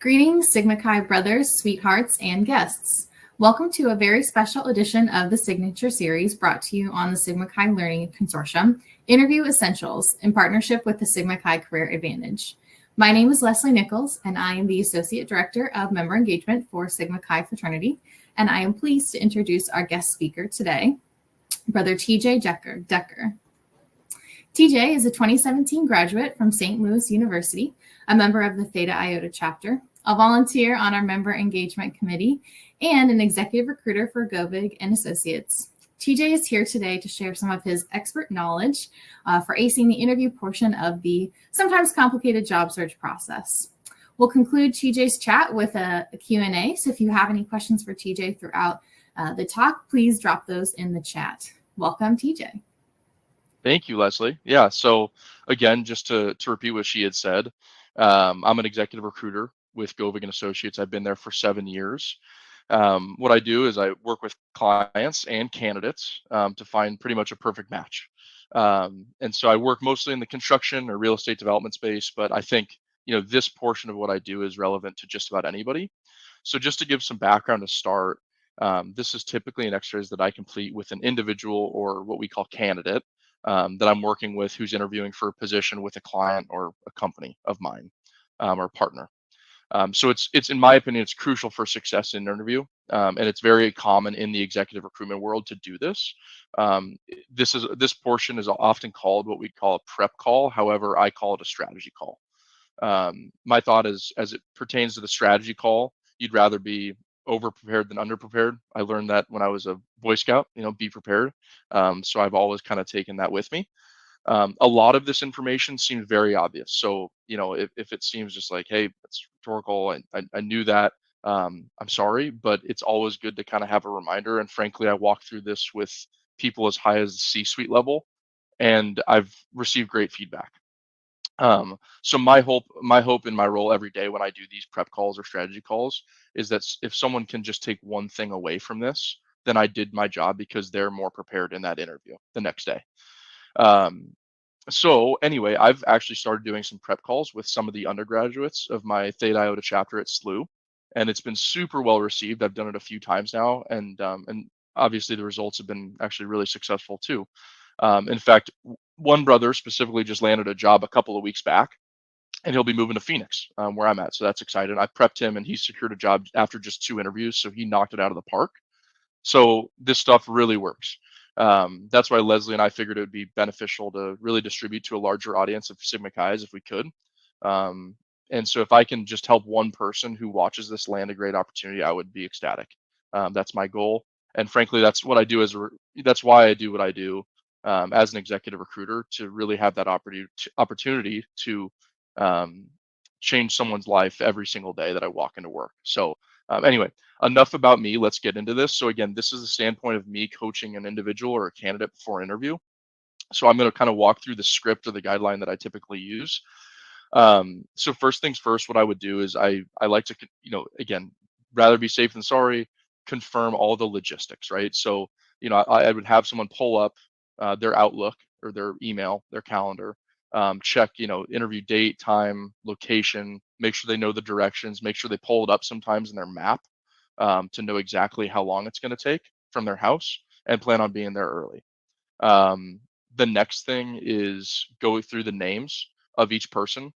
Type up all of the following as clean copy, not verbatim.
Greetings, Sigma Chi brothers, sweethearts, and guests. Welcome to a very special edition of the Signature Series brought to you on the Sigma Chi Learning Consortium, Interview Essentials, in partnership with the Sigma Chi Career Advantage. My name is Leslie Nichols, and I am the Associate Director of Member Engagement for Sigma Chi Fraternity, and I am pleased to introduce our guest speaker today, Brother TJ Decker. TJ is a 2017 graduate from St. Louis University, a member of the Theta Iota chapter, a volunteer on our Member Engagement Committee, and an executive recruiter for Govig and Associates. TJ is here today to share some of his expert knowledge for acing the interview portion of the sometimes complicated job search process. We'll conclude TJ's chat with a Q&A, so if you have any questions for TJ throughout the talk, please drop those in the chat. Welcome, TJ. Thank you, Leslie. Yeah, so again, just to repeat what she had said, I'm an executive recruiter with Govig and Associates. I've been there for 7 years. What I do is I work with clients and candidates to find pretty much a perfect match. And so I work mostly in the construction or real estate development space, but I think this portion of what I do is relevant to just about anybody. So just to give some background to start, this is typically an exercise that I complete with an individual or what we call candidate that I'm working with who's interviewing for a position with a client or a company of mine or partner. So it's in my opinion, it's crucial for success in an interview, and it's very common in the executive recruitment world to do this. This portion is often called what we call a prep call. However, I call it a strategy call. My thought is, as it pertains to the strategy call, you'd rather be over prepared than under prepared. I learned that when I was a Boy Scout, be prepared. So I've always kind of taken that with me. A lot of this information seems very obvious. So, if it seems just like, hey, it's rhetorical, I knew that, I'm sorry, but it's always good to kind of have a reminder. And frankly, I walk through this with people as high as the C-suite level, and I've received great feedback. So my hope in my role every day when I do these prep calls or strategy calls is that if someone can just take one thing away from this, then I did my job because they're more prepared in that interview the next day. So anyway, I've actually started doing some prep calls with some of the undergraduates of my Theta Iota chapter at SLU, and it's been super well received. I've done it a few times now, and obviously the results have been actually really successful too. In fact, one brother specifically just landed a job a couple of weeks back, and he'll be moving to Phoenix, where I'm at. So that's exciting. I prepped him, and he secured a job after just 2 interviews, so he knocked it out of the park. So this stuff really works. That's why Leslie and I figured it would be beneficial to really distribute to a larger audience of Sigma Chi's if we could. And so if I can just help one person who watches this land a great opportunity, I would be ecstatic. That's my goal. And frankly, that's what I do that's why I do what I do as an executive recruiter, to really have that opportunity to change someone's life every single day that I walk into work. So anyway, enough about me. Let's get into this. So again, this is the standpoint of me coaching an individual or a candidate before an interview. So I'm going to kind of walk through the script or the guideline that I typically use. So first things first, what I would do is I like to, again, rather be safe than sorry, confirm all the logistics, right? So, I would have someone pull up their Outlook or their email, their calendar, check, interview date, time, location, make sure they know the directions, make sure they pull it up sometimes in their map to know exactly how long it's going to take from their house, and plan on being there early. The next thing is go through the names of each person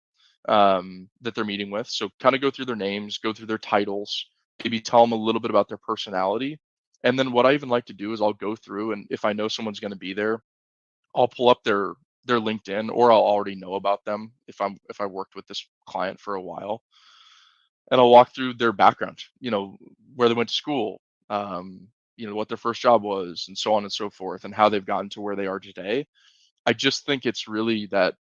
that they're meeting with. So kind of go through their names, go through their titles, maybe tell them a little bit about their personality. And then what I even like to do is I'll go through, and if I know someone's going to be there, I'll pull up their LinkedIn, or I'll already know about them if I worked with this client for a while, and I'll walk through their background, where they went to school, what their first job was, and so on and so forth, and how they've gotten to where they are today. I just think it's really that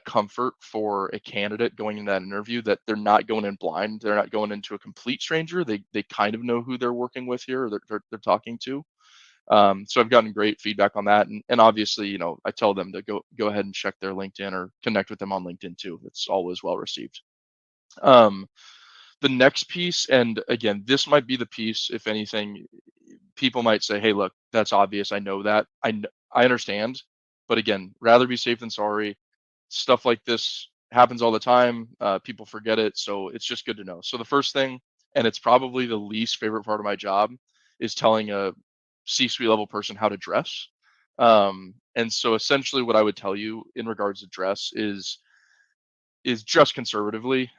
comfort for a candidate going into that interview, that they're not going in blind. They're not going into a complete stranger. They kind of know who they're working with here, or they're talking to. So I've gotten great feedback on that, and obviously, I tell them to go ahead and check their LinkedIn or connect with them on LinkedIn too. It's always well received. The next piece, and again, this might be the piece, if anything, people might say, hey, look, that's obvious. I know that. I understand. But again, rather be safe than sorry. Stuff like this happens all the time. People forget it, so it's just good to know. So the first thing, and it's probably the least favorite part of my job, is telling a C-suite level person how to dress. And so essentially, what I would tell you in regards to dress is just conservatively.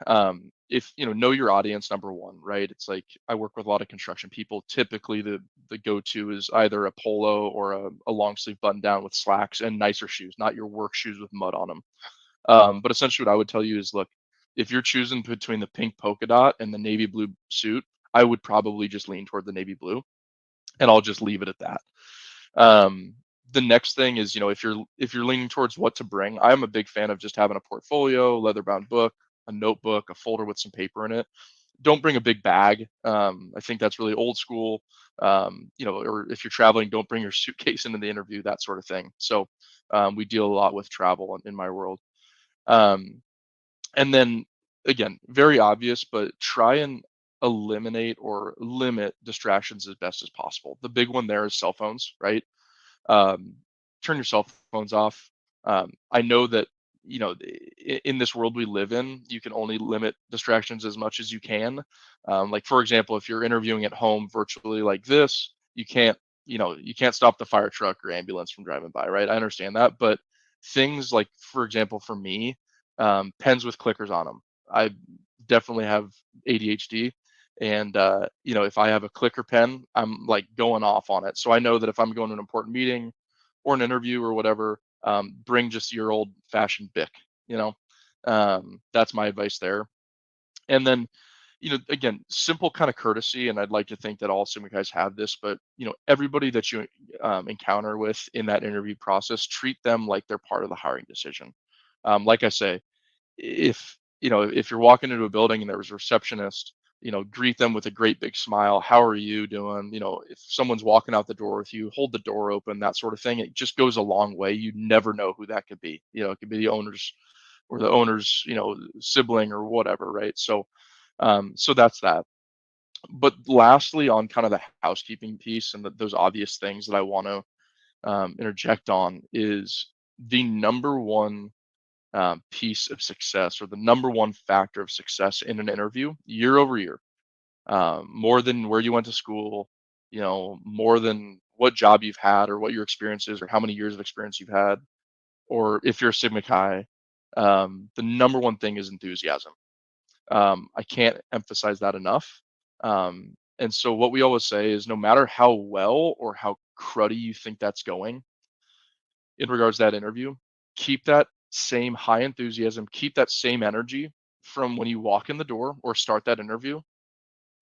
If you know your audience, number one, right? It's like I work with a lot of construction people. Typically, the go-to is either a polo or a long sleeve button down with slacks and nicer shoes, not your work shoes with mud on them. But essentially, what I would tell you is, look, if you're choosing between the pink polka dot and the navy blue suit, I would probably just lean toward the navy blue, and I'll just leave it at that. Um, the next thing is, if you're leaning towards what to bring, I'm a big fan of just having a portfolio, leather bound book, a notebook, a folder with some paper in it. Don't bring a big bag. I think that's really old school. Or if you're traveling, don't bring your suitcase into the interview, that sort of thing. So we deal a lot with travel in my world. Um, and then again, very obvious, but try and eliminate or limit distractions as best as possible. The big one there is cell phones, right? um, Turn your cell phones off. I know that in this world we live in, you can only limit distractions as much as you can. Like for example, if you're interviewing at home virtually like this, you can't stop the fire truck or ambulance from driving by, right? I understand that, but things like, for example, for me, pens with clickers on them. I definitely have ADHD, and if I have a clicker pen, I'm like going off on it. So I know that if I'm going to an important meeting or an interview or whatever, bring just your old fashioned bic. you know that's my advice there. And then, again, simple kind of courtesy, and I'd like to think that all Sigma guys have this, but everybody that you encounter with in that interview process, treat them like they're part of the hiring decision. Like I say, if you're walking into a building and there's a receptionist, greet them with a great big smile. How are you doing? If someone's walking out the door with you, hold the door open, that sort of thing. It just goes a long way. You never know who that could be. It could be the owner's or the owner's, sibling or whatever, right? So that's that. But lastly, on kind of the housekeeping piece and those obvious things that I want to interject on, is the number one piece of success, or the number one factor of success in an interview year over year, more than where you went to school, more than what job you've had or what your experience is or how many years of experience you've had, or if you're a Sigma Chi, the number one thing is enthusiasm. I can't emphasize that enough. And so what we always say is, no matter how well or how cruddy you think that's going in regards to that interview, keep that same high enthusiasm, keep that same energy from when you walk in the door or start that interview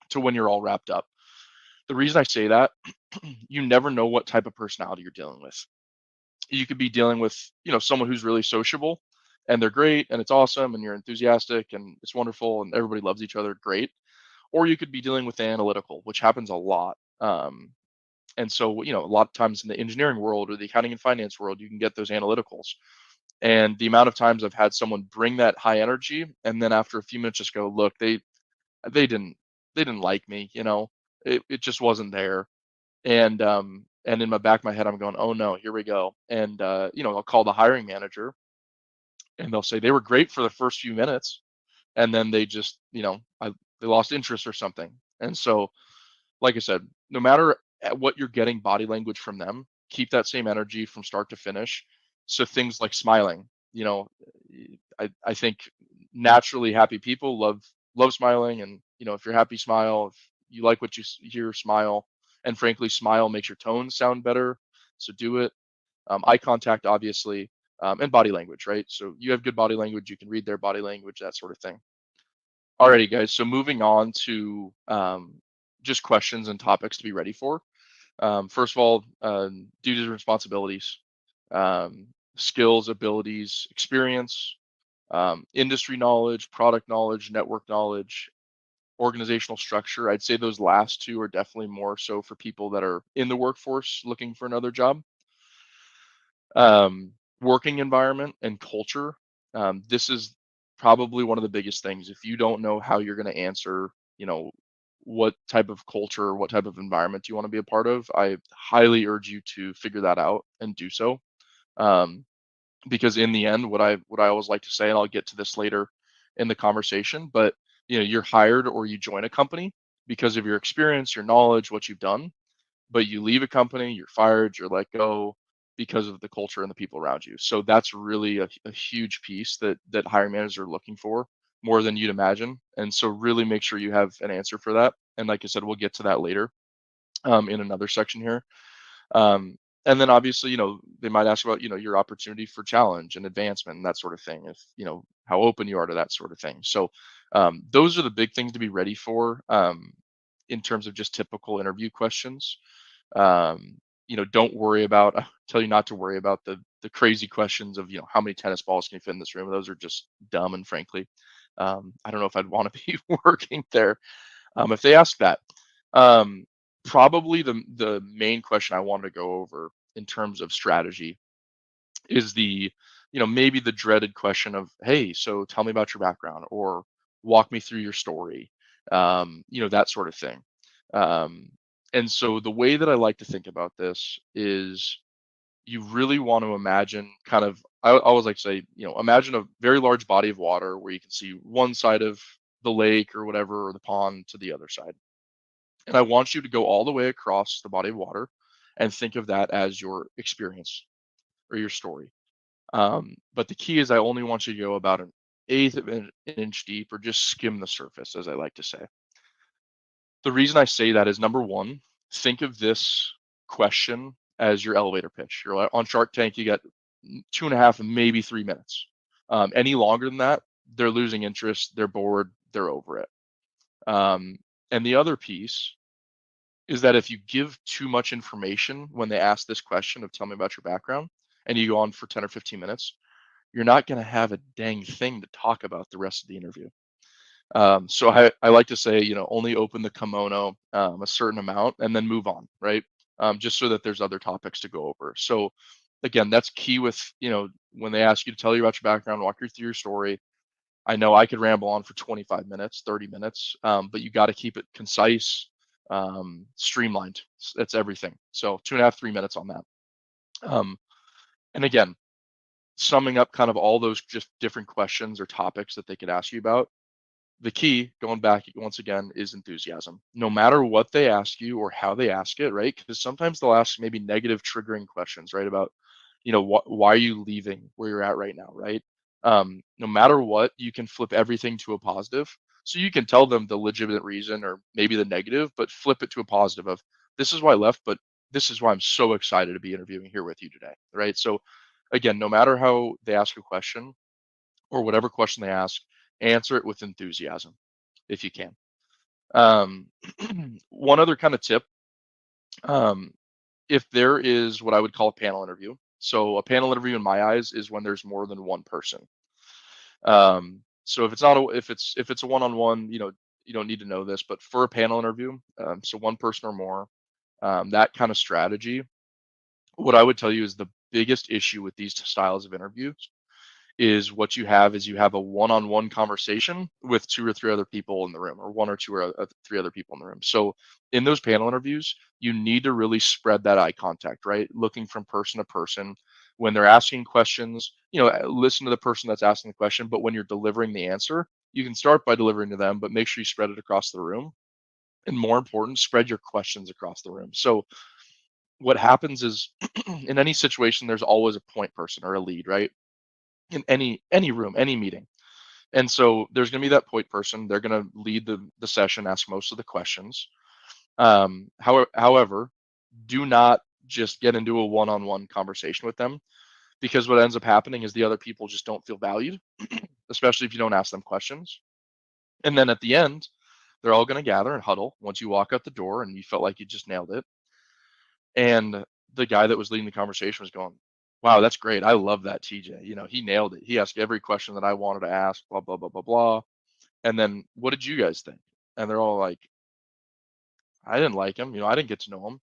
to when you're all wrapped up. The reason I say that, you never know what type of personality you're dealing with. You could be dealing with, someone who's really sociable and they're great and it's awesome and you're enthusiastic and it's wonderful and everybody loves each other, great. Or you could be dealing with the analytical, which happens a lot. And so, a lot of times in the engineering world or the accounting and finance world, you can get those analyticals. And the amount of times I've had someone bring that high energy and then after a few minutes just go, look, they didn't they didn't like me, it just wasn't there. And in my back of my head, I'm going, oh no, here we go. And I'll call the hiring manager and they'll say they were great for the first few minutes, and then they just, they lost interest or something. And so, like I said, no matter what you're getting body language from them, keep that same energy from start to finish. So things like smiling, I think naturally happy people love smiling, and if you're happy, smile. If you like what you hear, smile. And frankly, smile makes your tone sound better. So do it. Eye contact, obviously, and body language, right? So you have good body language, you can read their body language, that sort of thing. Alrighty, guys. So moving on to just questions and topics to be ready for. First of all, duties and responsibilities, skills, abilities, experience, industry knowledge, product knowledge, network knowledge, organizational structure. I'd say those last two are definitely more so for people that are in the workforce looking for another job. Working environment and culture. This is probably one of the biggest things. If you don't know how you're going to answer, what type of culture, what type of environment you want to be a part of, I highly urge you to figure that out and do so. Um, because in the end, what I always like to say, and I'll get to this later in the conversation, but you're hired or you join a company because of your experience, your knowledge, what you've done, but you leave a company, you're fired, you're let go because of the culture and the people around you. So that's really a huge piece that hiring managers are looking for more than you'd imagine. And so really make sure you have an answer for that. And like I said, we'll get to that later in another section here. Um, and then obviously, they might ask about, your opportunity for challenge and advancement and that sort of thing. If, how open you are to that sort of thing. So those are the big things to be ready for in terms of just typical interview questions. Don't worry about, I tell you not to worry about the crazy questions of, how many tennis balls can you fit in this room? Those are just dumb. And frankly, I don't know if I'd want to be working there if they ask that. Um, Probably the main question I wanted to go over in terms of strategy is maybe the dreaded question of, hey, so tell me about your background or walk me through your story, that sort of thing. Um, and so the way that I like to think about this is you really want to imagine I always like to say, imagine a very large body of water where you can see one side of the lake or whatever, or the pond to the other side. And I want you to go all the way across the body of water and think of that as your experience or your story. But the key is I only want you to go about an eighth of an inch deep or just skim the surface, as I like to say. The reason I say that is number one, think of this question as your elevator pitch. You're on Shark Tank, you got 2.5, maybe 3 minutes. Any longer than that, they're losing interest, they're bored, they're over it. And the other piece is that if you give too much information when they ask this question of tell me about your background and you go on for 10 or 15 minutes, you're not going to have a dang thing to talk about the rest of the interview. So I like to say, only open the kimono a certain amount and then move on, right? Just so that there's other topics to go over. So again, that's key with, when they ask you to tell you about your background, walk you through your story. I know I could ramble on for 25 minutes, 30 minutes, but you got to keep it concise, streamlined. That's everything. So 2.5, 3 minutes on that. Um, and again, summing up kind of all those just different questions or topics that they could ask you about, the key, going back once again, is enthusiasm. No matter what they ask you or how they ask it, right? Because sometimes they'll ask maybe negative triggering questions, right? About, why are you leaving where you're at right now, right? No matter what, you can flip everything to a positive. So you can tell them the legitimate reason or maybe the negative, but flip it to a positive of, this is why I left, but this is why I'm so excited to be interviewing here with you today, right? So again, no matter how they ask a question or whatever question they ask, answer it with enthusiasm if you can. Um, One other kind of tip, um, if there is what I would call a panel interview. So a panel interview in my eyes is when there's more than one person. So if it's not a, if it's a one-on-one, you don't need to know this, but for a panel interview, so one person or more, that kind of strategy, what I would tell you is the biggest issue with these styles of interviews is what you have is you have a one-on-one conversation with two or three other people in the room, or one or two or three other people in the room. So in those panel interviews, you need to really spread that eye contact, right? Looking from person to person. When they're asking questions, listen to the person that's asking the question, but when you're delivering the answer, you can start by delivering to them, but make sure you spread it across the room. And more important, spread your questions across the room. So what happens is in any situation, there's always a point person or a lead, right? In any room, any meeting. And so there's going to be that point person. They're going to lead the session, ask most of the questions. However, do not just get into a one-on-one conversation with them, because what ends up happening is the other people just don't feel valued, especially if you don't ask them questions. And then at the end, they're all going to gather and huddle once you walk out the door and you felt like you just nailed it. And the guy that was leading the conversation was going, wow, that's great. I love that TJ. He nailed it. He asked every question that I wanted to ask, blah, blah, blah, blah, blah. And then what did you guys think? And they're all like, I didn't like him. I didn't get to know him.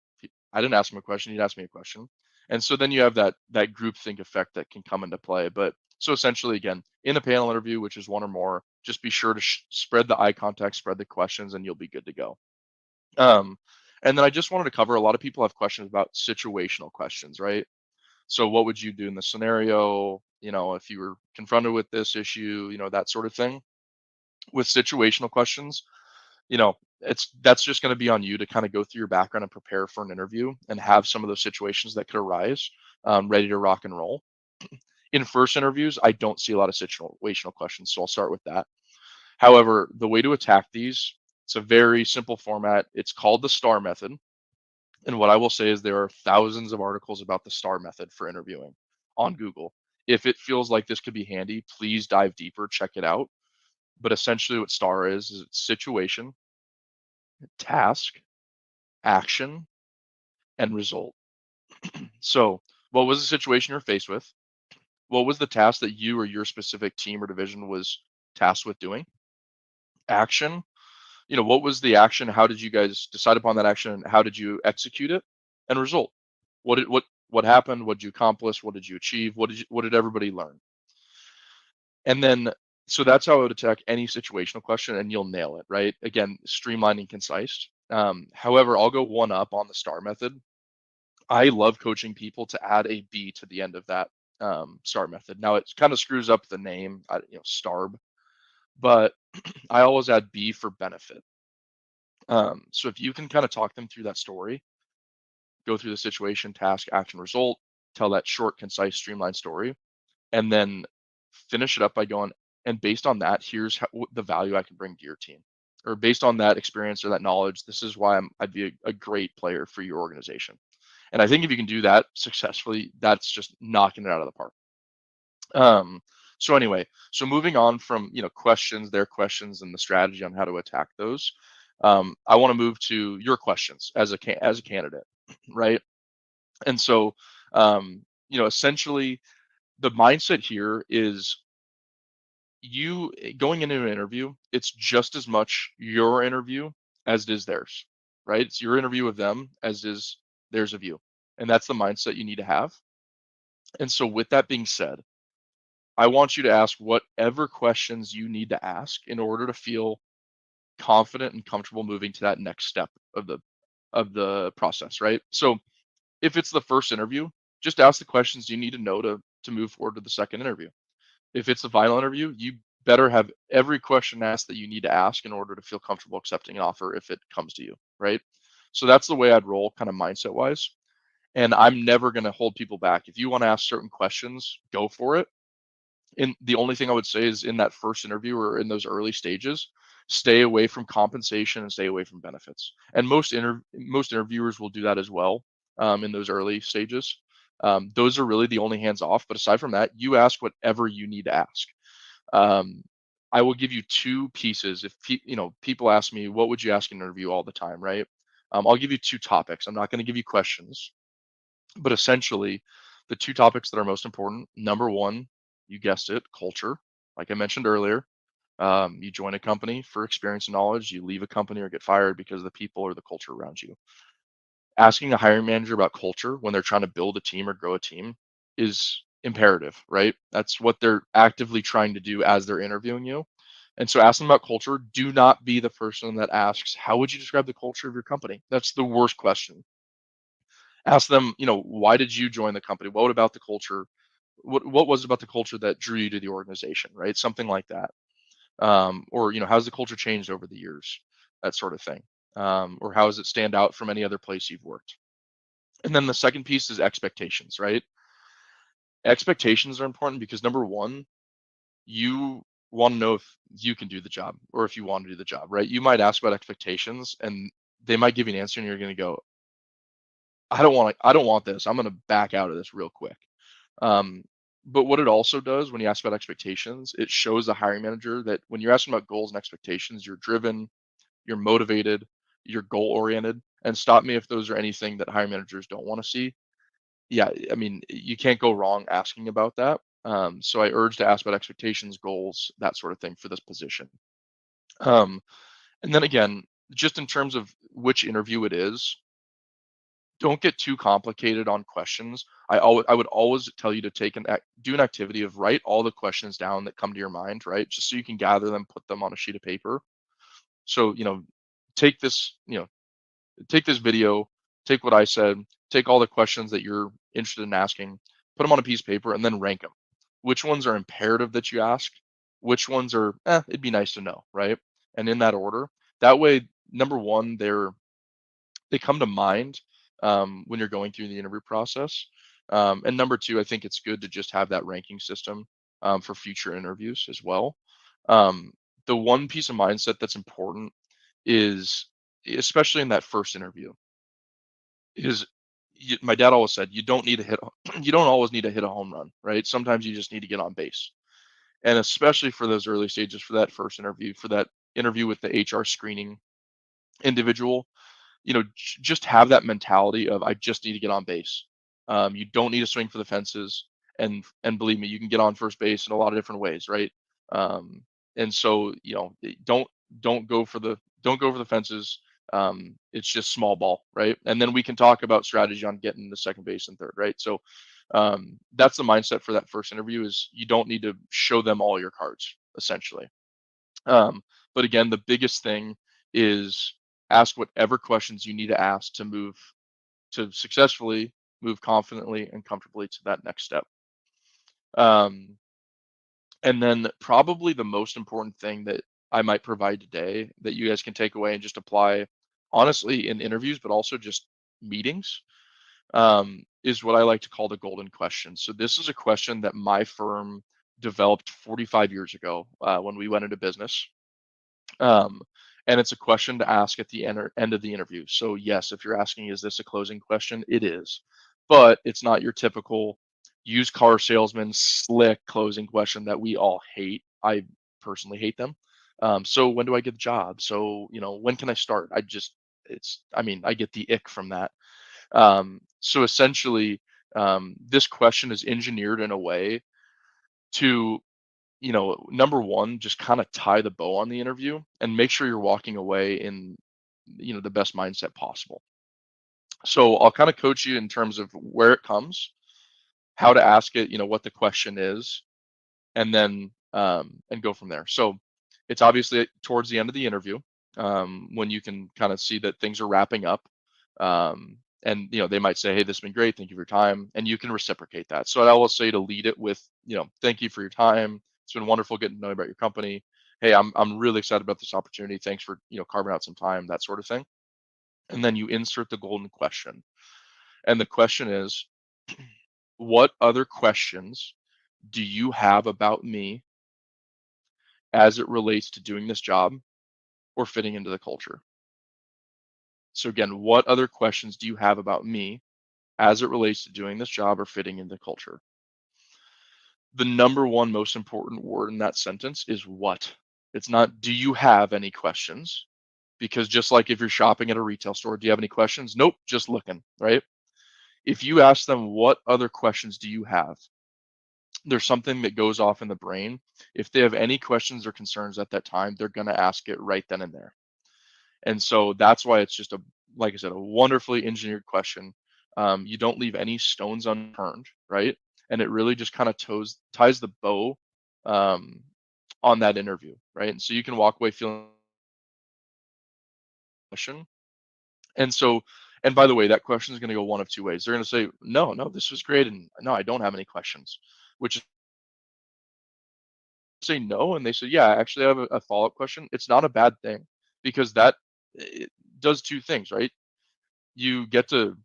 I didn't ask him a question. He'd ask me a question. And so then you have that group think effect that can come into play. But so essentially, again, in a panel interview, which is one or more, just be sure to spread the eye contact, spread the questions, and you'll be good to go. Um, and then I just wanted to cover, a lot of people have questions about situational questions, right? So what would you do in the scenario? if you were confronted with this issue, that sort of thing. With situational questions, that's just going to be on you to kind of go through your background and prepare for an interview and have some of those situations that could arise ready to rock and roll. In first interviews, I don't see a lot of situational questions, so I'll start with that. However, the way to attack these, it's a very simple format. It's called the STAR method. And what I will say is there are thousands of articles about the STAR method for interviewing on Google. If it feels like this could be handy, please dive deeper, check it out. But essentially, what STAR is it's situation, task, action, and result. So, what was the situation you're faced with? What was the task that you or your specific team or division was tasked with doing? Action, what was the action? How did you guys decide upon that action? And how did you execute it? And result, what happened? What did you accomplish? What did you achieve? What did everybody learn? And then, so that's how I would attack any situational question, and you'll nail it, right? Again, streamlined and concise. However, I'll go one up on the STAR method. I love coaching people to add a B to the end of that STAR method. Now it kind of screws up the name, STARB, but I always add B for benefit. So if you can kind of talk them through that story, go through the situation, task, action, result, tell that short, concise, streamlined story, and then finish it up by going, and based on that, here's the value I can bring to your team. Or based on that experience or that knowledge, this is why I'd be a great player for your organization. And I think if you can do that successfully, that's just knocking it out of the park. So anyway, so moving on from questions, their questions, and the strategy on how to attack those, I want to move to your questions as a candidate, right? And so, essentially, the mindset here is you going into an interview. It's just as much your interview as it is theirs, right? It's your interview of them as is theirs of you, and that's the mindset you need to have. And so, with that being said, I want you to ask whatever questions you need to ask in order to feel confident and comfortable moving to that next step of the process, right? So if it's the first interview, just ask the questions you need to know to move forward to the second interview. If it's the final interview, you better have every question asked that you need to ask in order to feel comfortable accepting an offer if it comes to you, right? So that's the way I'd roll kind of mindset wise. And I'm never going to hold people back. If you want to ask certain questions, go for it. And the only thing I would say is in that first interview or in those early stages, stay away from compensation and stay away from benefits. And most interviewers will do that as well in those early stages. Those are really the only hands off. But aside from that, you ask whatever you need to ask. Um, I will give you two pieces. If people ask me, what would you ask in an interview all the time, right? I'll give you two topics. I'm not going to give you questions, but essentially, the two topics that are most important, number one, you guessed it, culture. Like I mentioned earlier, you join a company for experience and knowledge. You leave a company or get fired because of the people or the culture around you. Asking a hiring manager about culture when they're trying to build a team or grow a team is imperative, right? That's what they're actively trying to do as they're interviewing you. And so ask them about culture. Do not be the person that asks, how would you describe the culture of your company? That's the worst question. Ask them, why did you join the company? What about the culture? What was it about the culture that drew you to the organization, right? Something like that. Or, how's the culture changed over the years? That sort of thing. Or how does it stand out from any other place you've worked? And then the second piece is expectations, right? Expectations are important because number one, you want to know if you can do the job or if you want to do the job, right? You might ask about expectations and they might give you an answer and you're going to go, I don't want this. I'm going to back out of this real quick. Um, but what it also does when you ask about expectations, it shows the hiring manager that when you're asking about goals and expectations, you're driven, you're motivated, you're goal oriented. And stop me if those are anything that hiring managers don't want to see. Yeah, I mean, you can't go wrong asking about that. So I urge to ask about expectations, goals, that sort of thing for this position. Um, and then again, just in terms of which interview it is, don't get too complicated on questions. I would always tell you to do an activity of write all the questions down that come to your mind, right? Just so you can gather them, put them on a sheet of paper. So, take this, take this video, take what I said, take all the questions that you're interested in asking, put them on a piece of paper and then rank them. which ones are imperative that you ask, which ones are, it'd be nice to know, right? And in that order. That way, number one, they come to mind when you're going through the interview process. And number two, I think it's good to just have that ranking system for future interviews as well. Um, the one piece of mindset that's important is, especially in that first interview, is my dad always said you don't need to hit you don't always need to hit a home run, right? Sometimes you just need to get on base. And especially for those early stages, for that first interview, for that interview with the HR screening individual, just have that mentality of I just need to get on base. You don't need to swing for the fences, and believe me, you can get on first base in a lot of different ways, right? Um, and so don't go for the fences. It's just small ball, right? And then we can talk about strategy on getting to second base and third, right? So that's the mindset for that first interview is you don't need to show them all your cards, essentially. Um, but again, the biggest thing is ask whatever questions you need to ask to successfully move confidently and comfortably to that next step. Um, and then probably the most important thing that I might provide today that you guys can take away and just apply honestly in interviews, but also just meetings, is what I like to call the golden question. So this is a question that my firm developed 45 years ago when we went into business. Um, and it's a question to ask at the end of the interview. So yes, if you're asking, is this a closing question? It is, but it's not your typical used car salesman slick closing question that we all hate. I personally hate them. So when do I get the job? So, when can I start? I mean, I get the ick from that. So essentially, this question is engineered in a way to number one, just kind of tie the bow on the interview and make sure you're walking away in, the best mindset possible. So I'll kind of coach you in terms of where it comes, how to ask it, what the question is, and then and go from there. So it's obviously towards the end of the interview, when you can kind of see that things are wrapping up. And they might say, "Hey, this has been great. Thank you for your time," and you can reciprocate that. So I always say to lead it with, "Thank you for your time. It's been wonderful getting to know about your company. Hey, I'm really excited about this opportunity. Thanks for carving out some time," that sort of thing. And then you insert the golden question, and the question is, "What other questions do you have about me as it relates to doing this job or fitting into the culture?" So again, what other questions do you have about me as it relates to doing this job or fitting into the culture? The number one most important word in that sentence is what. It's not, do you have any questions? Because just like if you're shopping at a retail store, do you have any questions? Nope, just looking, right? If you ask them, what other questions do you have? There's something that goes off in the brain. If they have any questions or concerns at that time, they're going to ask it right then and there. And so that's why it's just like I said, a wonderfully engineered question. You don't leave any stones unturned, right? And it really just kind of ties the bow um, on that interview, right? And so you can walk away feeling question. And so, and by the way, that question is going to go one of two ways. They're going to say, no, no, this was great. And no, I don't have any questions, which is say no. And they say, yeah, actually, I have a follow-up question. It's not a bad thing because that it does two things, right? You get to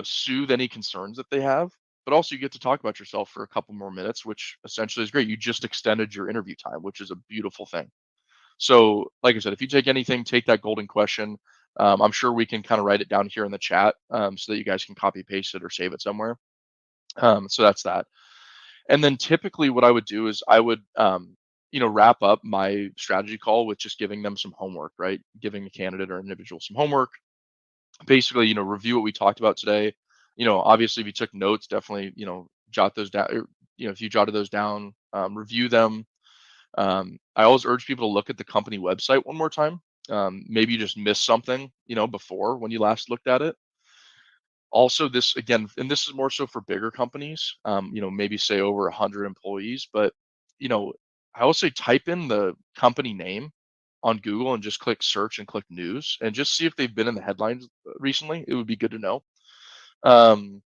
soothe any concerns that they have, but also you get to talk about yourself for a couple more minutes, which essentially is great. You just extended your interview time, which is a beautiful thing. So, like I said, if you take anything, take that golden question. I'm sure we can kind of write it down here in the chat so that you guys can copy paste it or save it somewhere. So that's that. And then typically, what I would do is I would, wrap up my strategy call with just giving them some homework, right? Giving a candidate or individual some homework, basically, review what we talked about today. Obviously, if you took notes, definitely, jot those down. Or, if you jotted those down, review them. I always urge people to look at the company website one more time. Maybe you just missed something, before when you last looked at it. Also, this again, and this is more so for bigger companies, maybe say over 100 employees, but you know, I always say type in the company name on Google and just click search and click news and just see if they've been in the headlines recently. It would be good to know. Um,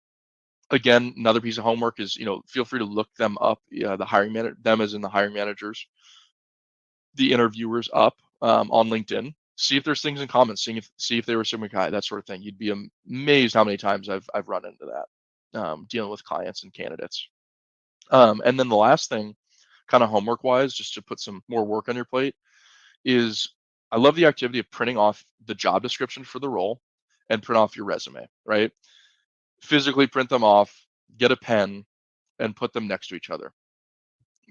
Again, another piece of homework is, feel free to look them up, the hiring manager, them as in the hiring managers, the interviewers up on LinkedIn. See if there's things in common. See if they were Sigma Chi, that sort of thing. You'd be amazed how many times I've run into that dealing with clients and candidates. And then the last thing, kind of homework wise, just to put some more work on your plate, is I love the activity of printing off the job description for the role and print off your resume, right? Physically print them off, get a pen, and put them next to each other.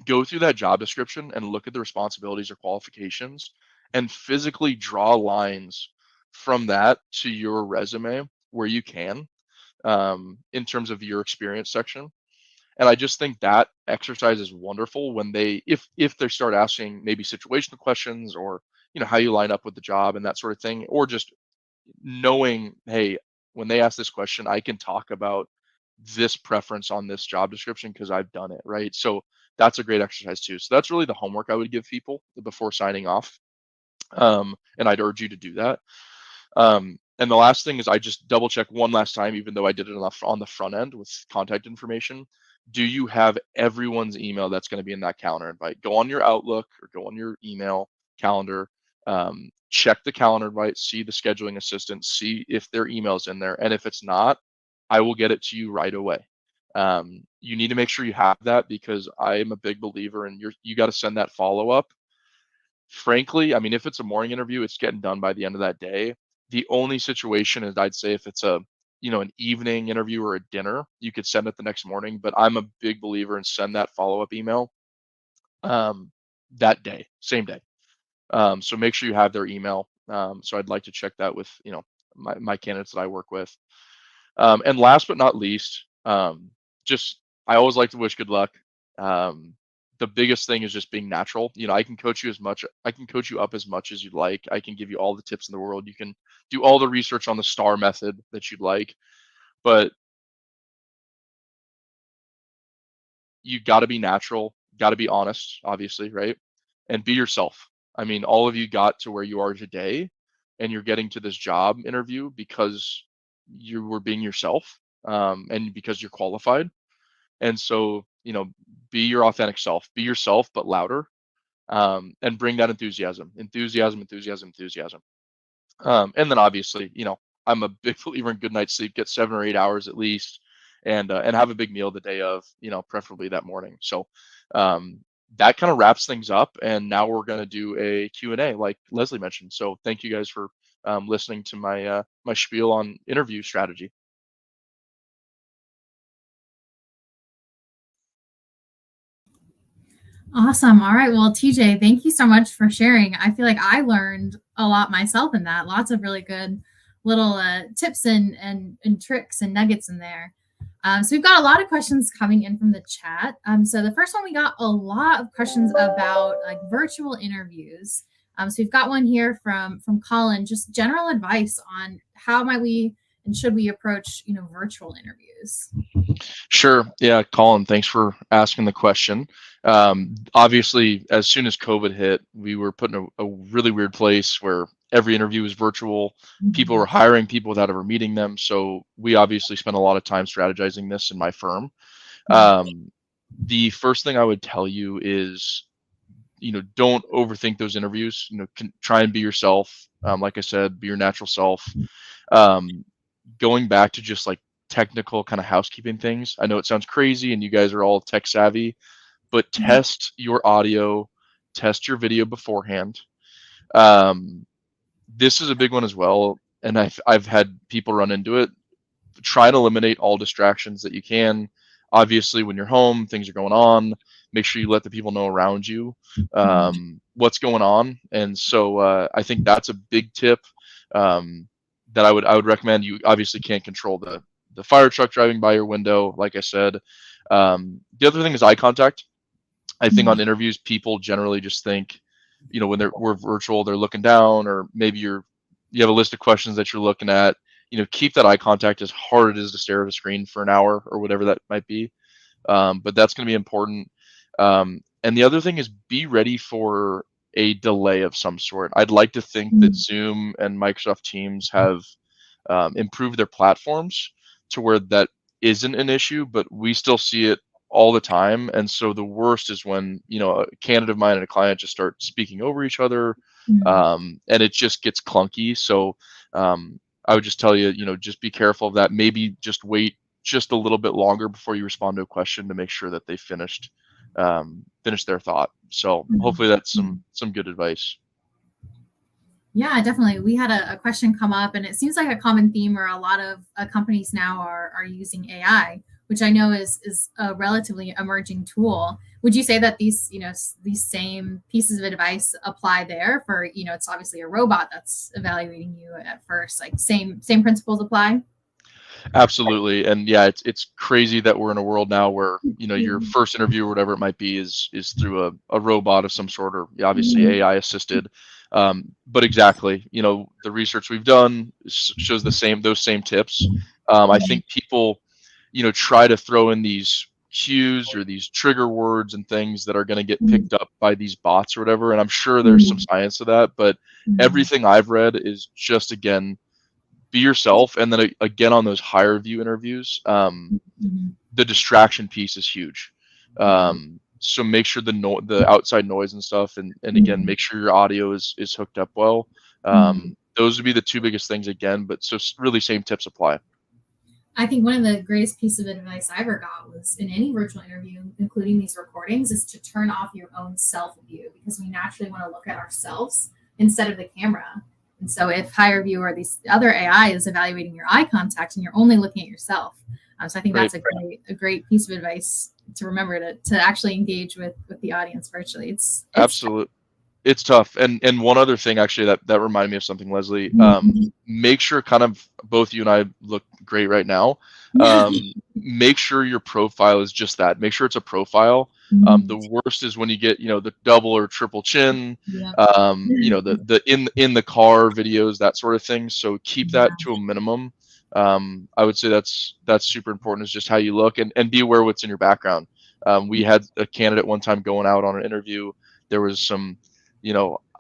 Go through that job description and look at the responsibilities or qualifications and physically draw lines from that to your resume where you can, in terms of your experience section. And I just think that exercise is wonderful when if they start asking maybe situational questions, or how you line up with the job and that sort of thing, or just knowing, hey, when they ask this question, I can talk about this preference on this job description because I've done it, right? So that's a great exercise too. So that's really the homework I would give people before signing off. And I'd urge you to do that. And the last thing is I just double check one last time, even though I did it on the front end with contact information. Do you have everyone's email that's going to be in that calendar invite? Go on your Outlook or go on your email calendar, check the calendar invite, see the scheduling assistant, see if their email's in there. And if it's not, I will get it to you right away. You need to make sure you have that, because I am a big believer in you got to send that follow up. Frankly, I mean, if it's a morning interview, it's getting done by the end of that day. The only situation is, I'd say, if it's an evening interview or a dinner, you could send it the next morning. But I'm a big believer in send that follow up email um, that day, same day. So make sure you have their email. So I'd like to check that with my candidates that I work with. And last but not least, just I always like to wish good luck. The biggest thing is just being natural. I can coach you up as much as you'd like. I can give you all the tips in the world. You can do all the research on the STAR method that you'd like, but you got to be natural, got to be honest, obviously, right? And be yourself. I mean, all of you got to where you are today, and you're getting to this job interview because you were being yourself, and because you're qualified. And so, be your authentic self, be yourself, but louder, and bring that enthusiasm. And then obviously, I'm a big believer in good night's sleep. Get 7 or 8 hours at least, and have a big meal the day of, preferably that morning. So that kind of wraps things up. And now we're going to do a Q&A, like Leslie mentioned. So thank you guys for listening to my spiel on interview strategy. Awesome. All right. Well, TJ, thank you so much for sharing. I feel like I learned a lot myself in that. Lots of really good little tips and tricks and nuggets in there. So we've got a lot of questions coming in from the chat. So the first one, we got a lot of questions about like virtual interviews. So we've got one here from Colin, just general advice on how might we and should we approach virtual interviews. Sure. Yeah, Colin, thanks for asking the question. Obviously, as soon as COVID hit, we were put in a really weird place where every interview was virtual. People were hiring people without ever meeting them. So we obviously spent a lot of time strategizing this in my firm. The first thing I would tell you is, don't overthink those interviews. Try and be yourself. Like I said, be your natural self. Going back to just like technical kind of housekeeping things. I know it sounds crazy and you guys are all tech savvy, but test your audio, test your video beforehand. This is a big one as well, and I've had people run into it. Try and eliminate all distractions that you can. Obviously, when you're home, things are going on. Make sure you let the people know around you what's going on. And so I think that's a big tip that I would recommend. You obviously can't control the fire truck driving by your window, like I said. The other thing is eye contact. I think on interviews, people generally just think, when we're virtual, they're looking down, or maybe you have a list of questions that you're looking at. Keep that eye contact, as hard it is to stare at a screen for an hour or whatever that might be. But that's going to be important. And the other thing is, be ready for a delay of some sort. I'd like to think that Zoom and Microsoft Teams have improved their platforms to where that isn't an issue, but we still see it all the time. And so the worst is when, a candidate of mine and a client just start speaking over each other, Mm. and it just gets clunky. So I would just tell you, just be careful of that. Maybe just wait just a little bit longer before you respond to a question to make sure that they finished their thought. So Mm. hopefully that's Mm. some good advice. Yeah, definitely. We had a question come up, and it seems like a common theme where a lot of companies now are using AI, which I know is a relatively emerging tool. Would you say that these same pieces of advice apply there for, it's obviously a robot that's evaluating you at first, like same principles apply? Absolutely. And yeah, it's crazy that we're in a world now where, your first interview or whatever it might be is through a robot of some sort, or obviously Mhm. AI assisted. But exactly, the research we've done shows those same tips. I think people, try to throw in these cues or these trigger words and things that are going to get Mhm. picked up by these bots or whatever. And I'm sure there's some Mhm. science to that, but Mhm. everything I've read is just, again, be yourself. And then again, on those higher view interviews, Mhm. the distraction piece is huge. Yeah. So make sure the outside noise and stuff, and again, Mhm. make sure your audio is hooked up well. Mhm. Those would be the two biggest things again, but so really same tips apply. I think one of the greatest pieces of advice I ever got was in any virtual interview, including these recordings, is to turn off your own self view because we naturally want to look at ourselves instead of the camera. And so, if higher view or these other AI is evaluating your eye contact and you're only looking at yourself, so I think Right. that's a great piece of advice to remember to actually engage with the audience virtually. It's tough. Absolutely. It's tough. And one other thing actually that reminded me of something, Leslie. Make sure, kind of, both you and I look great right now. Make sure your profile is just that. Make sure it's a profile. The worst is when you get, the double or triple chin, Yeah. the in the car videos, that sort of thing. So keep that Yeah. to a minimum. I would say that's super important, is just how you look, and be aware what's in your background. We had a candidate one time going out on an interview. There was some,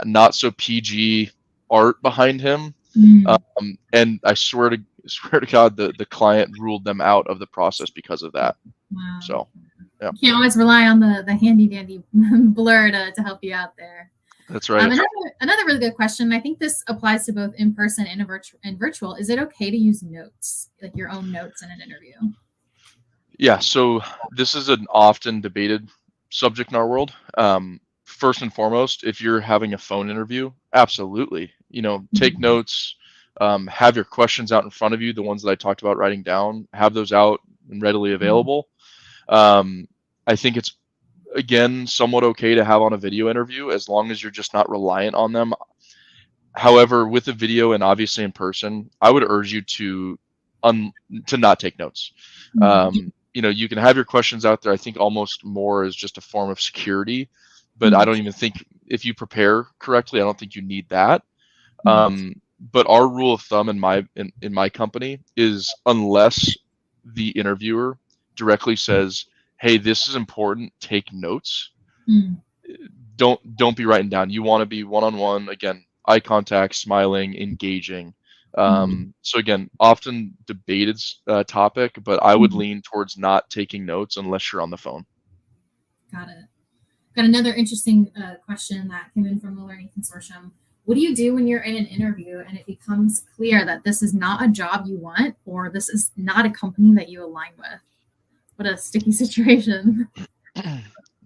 not so PG art behind him. Mm. And I swear to God, the client ruled them out of the process because of that. Wow. So yeah, You can't always rely on the handy dandy blur to help you out there. that's right. Another really good question. I think this applies to both in person and virtual. Is it okay to use notes, like your own notes in an interview? Yeah, so this is an often debated subject in our world. First and foremost, if you're having a phone interview, absolutely, take Mhm. notes, have your questions out in front of you, the ones that I talked about writing down, have those out and readily available. Um, I think it's, again, somewhat okay to have on a video interview, as long as you're just not reliant on them. However, with a video and obviously in person, I would urge you un to not take notes. Mhm. You can have your questions out there. I think almost more as just a form of security, but I Mhm. don't even think, if you prepare correctly, I don't think you need that. Mhm. But our rule of thumb in my company is, unless the interviewer directly says, "Hey, this is important, take notes," Mhm. don't be writing down. You want to be one on one, again, eye contact, smiling, engaging. Mhm. So again, often debated topic, but I would Mhm. lean towards not taking notes unless you're on the phone. Got it. Got another interesting question that came in from the Learning Consortium. What do you do when you're in an interview and it becomes clear that this is not a job you want, or this is not a company that you align with? What a sticky situation.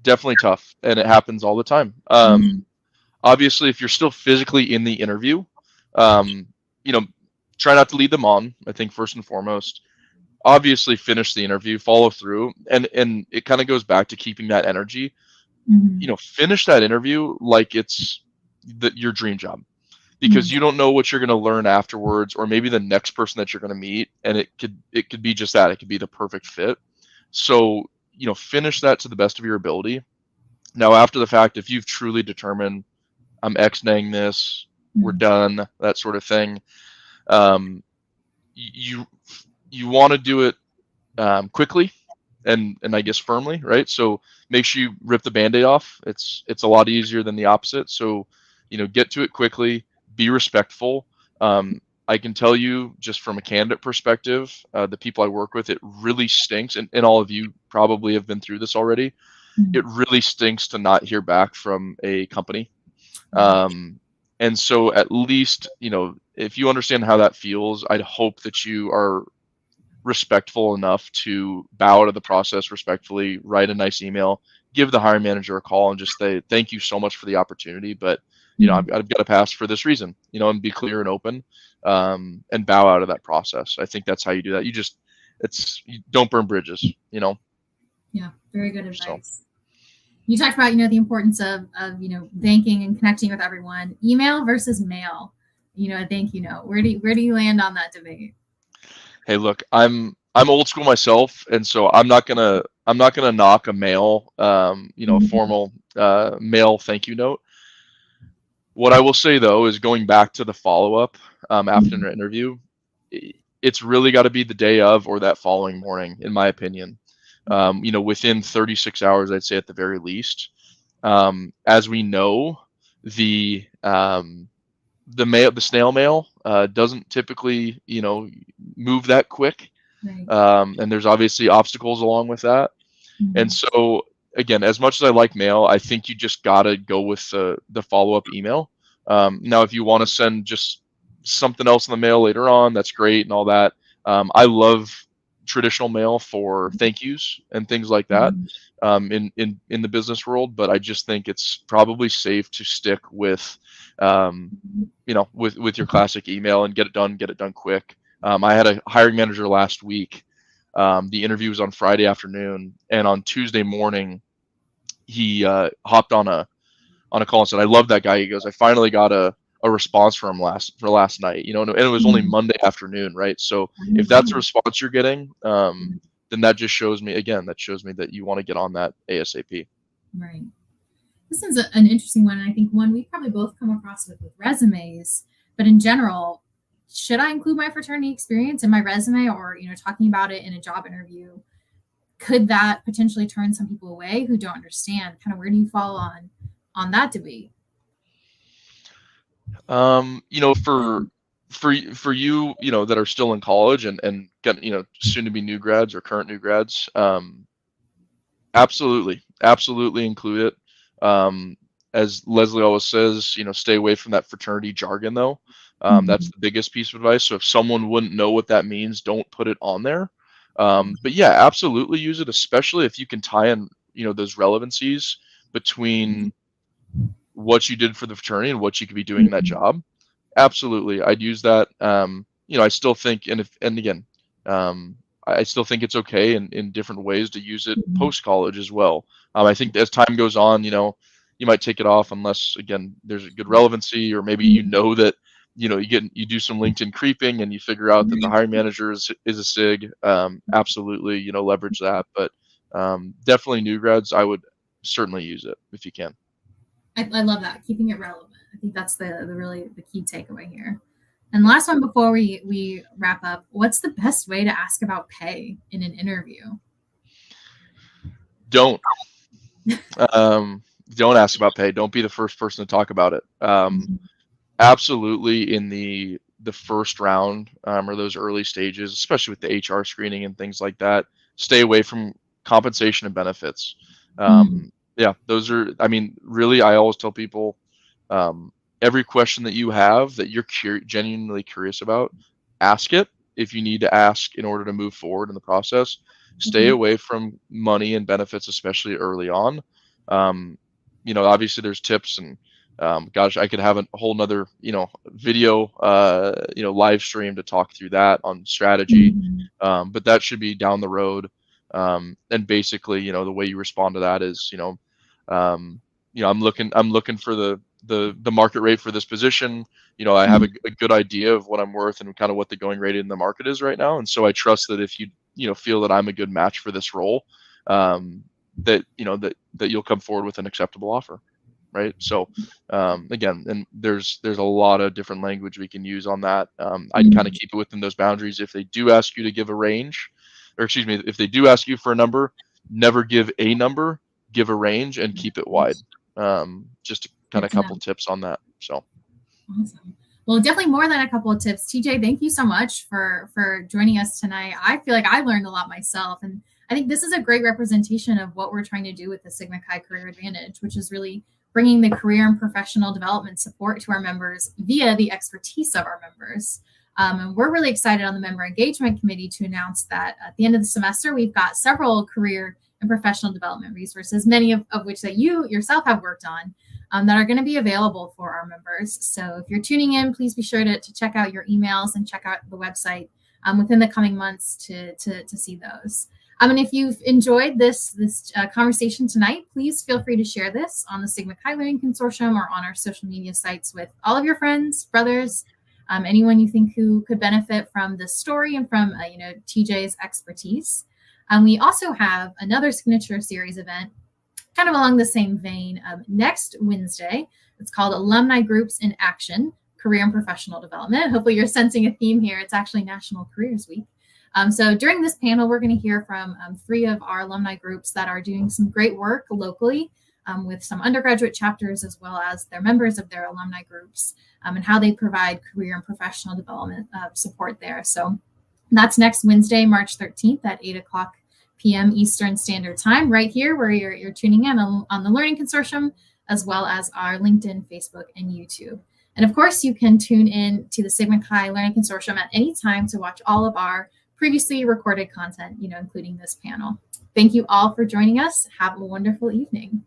Definitely tough, and it happens all the time. Mhm. Obviously, if you're still physically in the interview, um, you know, try not to lead them on. I think, first and foremost, obviously finish the interview, follow through, and it kind of goes back to keeping that energy. Mhm. Finish that interview like it's your dream job, because Mhm. you don't know what you're going to learn afterwards, or maybe the next person that you're going to meet, and it could be just that, it could be the perfect fit. So, finish that to the best of your ability. Now, after the fact, if you've truly determined, I'm X-naying this, we're Mhm. done, that sort of thing, um, you you want to do it quickly, and I guess firmly, right? So make sure you rip the band-aid off. It's a lot easier than the opposite. So, get to it quickly, be respectful. I can tell you just from a candidate perspective, the people I work with, it really stinks. And all of you probably have been through this already. It really stinks to not hear back from a company. And so at least, if you understand how that feels, I'd hope that you are respectful enough to bow out of the process respectfully, write a nice email, give the hiring manager a call and just say, thank you so much for the opportunity, but I've got to pass for this reason, and be clear and open, and bow out of that process. I think that's how you do that. You don't burn bridges. Yeah, very good advice. So. You talked about, the importance of thanking and connecting with everyone. Email versus mail, a thank you note. Where do you land on that debate? Hey, look, I'm old school myself, and so I'm not gonna knock a mail, formal mail thank you note. What I will say though is going back to the follow up after an interview, it's really got to be the day of or that following morning, in my opinion. Within 36 hours, I'd say at the very least. As we know, the snail mail doesn't typically, move that quick. Right. And there's obviously obstacles along with that. And so again, as much as I like mail, I think you just gotta go with the follow-up email. Now, if you want to send just something else in the mail later on, that's great and all that. I love traditional mail for thank yous and things like that in the business world, but I just think it's probably safe to stick with with your classic email and get it done quick. I had a hiring manager last week. The interview was on Friday afternoon, and on Tuesday morning, he hopped on a call and said, "I love that guy." He goes, "I finally got a response from him last night." And it was only Monday afternoon, right? So if that's a response you're getting, then that just shows me that you want to get on that ASAP. Right. This is an interesting one. And I think one we probably both come across with resumes, but in general, should I include my fraternity experience in my resume, or, talking about it in a job interview? Could that potentially turn some people away who don't understand? Kind of where do you fall on that debate? For you, that are still in college and get, soon to be new grads or current new grads, absolutely include it. As Leslie always says, stay away from that fraternity jargon though. That's the biggest piece of advice. So if someone wouldn't know what that means, don't put it on there. But yeah, absolutely use it, especially if you can tie in, those relevancies between what you did for the fraternity and what you could be doing in that job. Absolutely, I'd use that. I still think, and again, I still think it's okay in different ways to use it post college as well. I think as time goes on, you might take it off unless again there's a good relevancy, or maybe that you do some LinkedIn creeping and you figure out that the hiring manager is a SIG. Absolutely, leverage that. But definitely new grads, I would certainly use it if you can. I love that, keeping it relevant. I think that's the key takeaway here. And the last one before we wrap up, what's the best way to ask about pay in an interview? Don't ask about pay. Don't be the first person to talk about it. Absolutely, in the first round or those early stages, especially with the HR screening and things like that, stay away from compensation and benefits. Yeah, those are. I mean, really, I always tell people, every question that you have that you're genuinely curious about, ask it if you need to ask in order to move forward in the process. Stay away from money and benefits, especially early on. Obviously there's tips and gosh, I could have a whole nother, video, live stream to talk through that on strategy. But that should be down the road. And basically, the way you respond to that is, I'm looking for the market rate for this position. I have a good idea of what I'm worth and kind of what the going rate in the market is right now. And so I trust that if you feel that I'm a good match for this role, that you'll come forward with an acceptable offer. Right. So again, and there's a lot of different language we can use on that. I'd kind of keep it within those boundaries. If they do ask you to give a range, or excuse me, if they do ask you for a number, never give a number, give a range and keep it wide. Just kind of couple tips on that. So awesome. Well, definitely more than a couple of tips. TJ, thank you so much for joining us tonight. I feel like I learned a lot myself, and I think this is a great representation of what we're trying to do with the Sigma Chi Career Advantage, which is really bringing the career and professional development support to our members via the expertise of our members. And we're really excited on the Member Engagement Committee to announce that at the end of the semester, we've got several career and professional development resources, many of which that you yourself have worked on, that are going to be available for our members. So if you're tuning in, please be sure to check out your emails and check out the website within the coming months to see those. And if you've enjoyed this conversation tonight, please feel free to share this on the Sigma Chi Learning Consortium or on our social media sites with all of your friends, brothers, anyone you think who could benefit from this story and from TJ's expertise. We also have another signature series event kind of along the same vein next Wednesday. It's called Alumni Groups in Action, Career and Professional Development. Hopefully you're sensing a theme here. It's actually National Careers Week. So during this panel, we're going to hear from 3 of our alumni groups that are doing some great work locally with some undergraduate chapters, as well as their members of their alumni groups, and how they provide career and professional development support there. So that's next Wednesday, March 13th at 8:00 p.m. Eastern Standard Time, right here where you're tuning in on the Learning Consortium, as well as our LinkedIn, Facebook, and YouTube. And of course, you can tune in to the Sigma Chi Learning Consortium at any time to watch all of our previously recorded content, including this panel. Thank you all for joining us. Have a wonderful evening.